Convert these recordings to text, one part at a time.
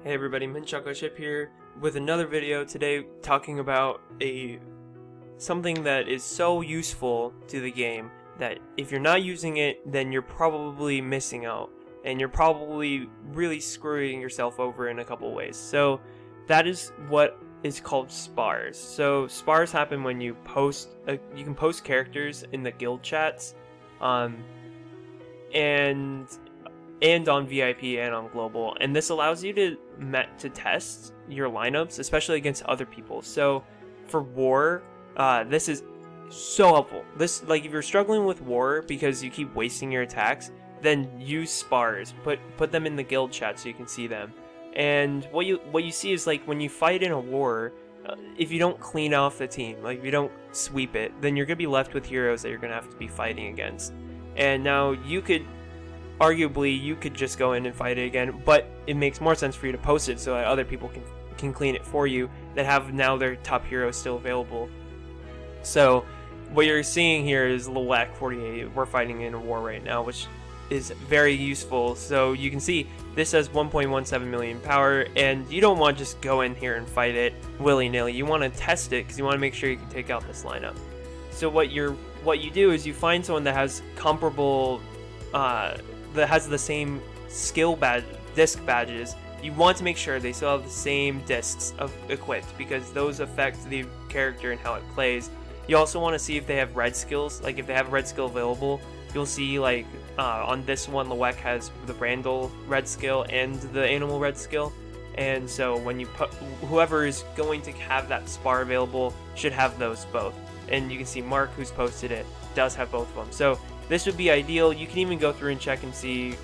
Hey everybody, MintChocoChip here with another video today talking about something that is so useful to the game that if you're not using it, then you're probably missing out and you're probably really screwing yourself over in a couple ways. So that is what is called spars. So spars happen when you you can post characters in the guild chats, and on VIP and on global, and this allows you to test your lineups, especially against other people. So for war, this is so helpful. This, like, if you're struggling with war because you keep wasting your attacks, then use spars. Put them in the guild chat so you can see them. And what you see is, like, when you fight in a war, if you don't clean off the team, like if you don't sweep it, then you're gonna be left with heroes that you're gonna have to be fighting against. And now arguably you could just go in and fight it again, but it makes more sense for you to post it so that other people can clean it for you that have now their top heroes still available. So what you're seeing here is Lewek 48. We're fighting in a war right now, which is very useful. So you can see this has 1.17 million power, and you don't want to just go in here and fight it willy-nilly. You want to test it because you want to make sure you can take out this lineup. So what you do is you find someone that has comparable that has the same skill disc badges. You want to make sure they still have the same discs equipped, because those affect the character and how it plays. You also want to see if they have red skills. Like, if they have a red skill available, you'll see, like, on this one, Lewek has the Brandle red skill and the Animal red skill. And so when you whoever is going to have that spar available should have those both. And you can see Mark, who's posted it, does have both of them. So this would be ideal. You can even go through and check and see,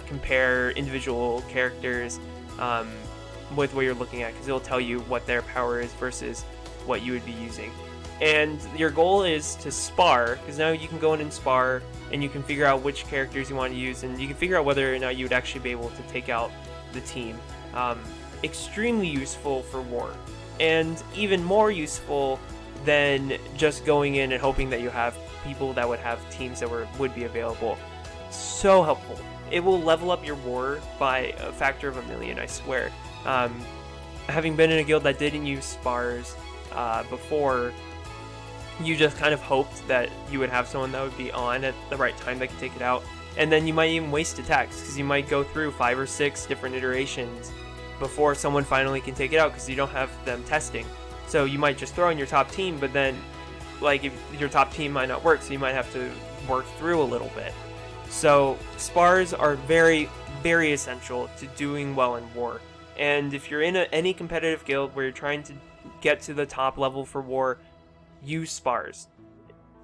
compare individual characters with what you're looking at, because it'll tell you what their power is versus what you would be using. And your goal is to spar, because now you can go in and spar, and you can figure out which characters you want to use, and you can figure out whether or not you would actually be able to take out the team. Extremely useful for war, and even more useful than just going in and hoping that you have people that would have teams that would be available. So helpful. It will level up your war by a factor of 1,000,000, I swear. Having been in a guild that didn't use spars before, you just kind of hoped that you would have someone that would be on at the right time that could take it out, and then you might even waste attacks because you might go through 5 or 6 different iterations before someone finally can take it out because you don't have them testing. So you might just throw in your top team, but then, like, if your top team might not work, so you might have to work through a little bit. So spars are very, very essential to doing well in war. And if you're in any competitive guild where you're trying to get to the top level for war, use spars.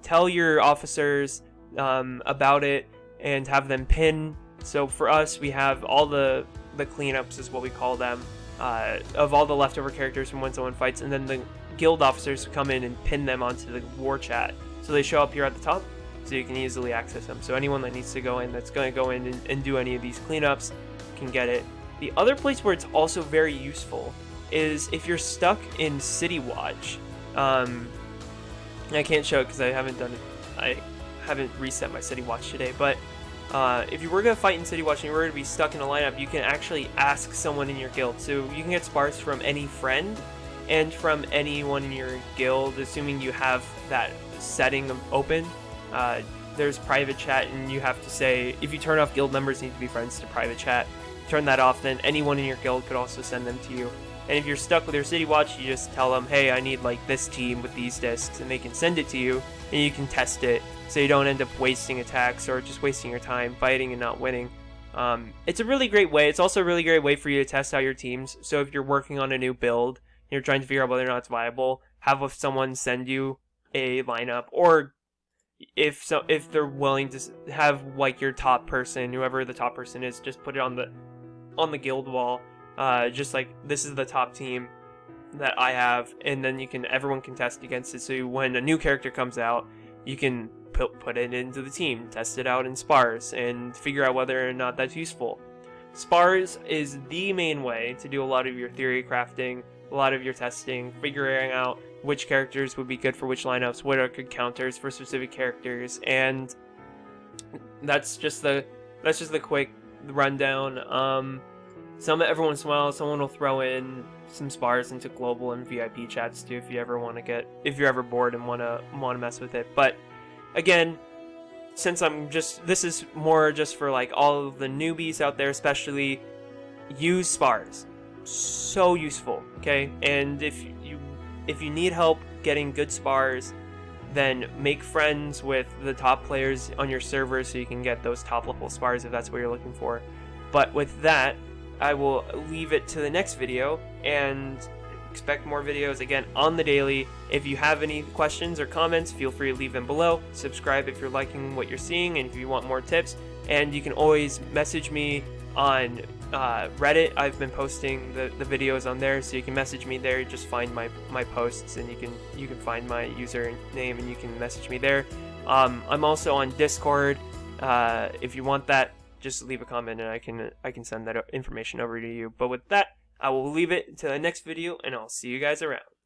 Tell your officers about it and have them pin. So for us, we have all the cleanups, is what we call them, of all the leftover characters from when someone fights, and then the guild officers come in and pin them onto the war chat, so they show up here at the top so you can easily access them. So anyone that needs to go in, that's going to go in and do any of these cleanups, can get it. The other place where it's also very useful is if you're stuck in City Watch. I can't show it because I haven't reset my City Watch today, but if you were going to fight in City Watch and you were going to be stuck in a lineup, you can actually ask someone in your guild. So you can get spars from any friend and from anyone in your guild, assuming you have that setting open. There's private chat, and you have to say, if you turn off guild members need to be friends to private chat, turn that off, then anyone in your guild could also send them to you. And if you're stuck with your City Watch, you just tell them, hey, I need, like, this team with these discs, and they can send it to you, and you can test it, so you don't end up wasting attacks or just wasting your time fighting and not winning. It's a really great way. It's also a really great way for you to test out your teams. So if you're working on a new build, you're trying to figure out whether or not it's viable, have someone send you a lineup, or if they're willing to have, like, your top person, whoever the top person is, just put it on the guild wall, just like, this is the top team that I have, and then everyone can test against it. So when a new character comes out, you can put it into the team, test it out in spars, and figure out whether or not that's useful. Spars is the main way to do a lot of your theory crafting, a lot of your testing, figuring out which characters would be good for which lineups, what are good counters for specific characters, and that's just the quick rundown. every once in a while, someone will throw in some spars into global and VIP chats too, if you ever want to if you're ever bored and want to mess with it. But again, since this is more just for like all of the newbies out there, especially, use spars. So useful, okay? And if you need help getting good spars, then make friends with the top players on your server so you can get those top level spars if that's what you're looking for. But with that, I will leave it to the next video, and expect more videos again on the daily. If you have any questions or comments, feel free to leave them below. Subscribe if you're liking what you're seeing and if you want more tips. And you can always message me on Reddit. I've been posting the videos on there, so you can message me there. Just find my posts, and you can find my username and you can message me there. I'm also on Discord. If you want that, just leave a comment and I can send that information over to you. But with that, I will leave it to the next video, and I'll see you guys around.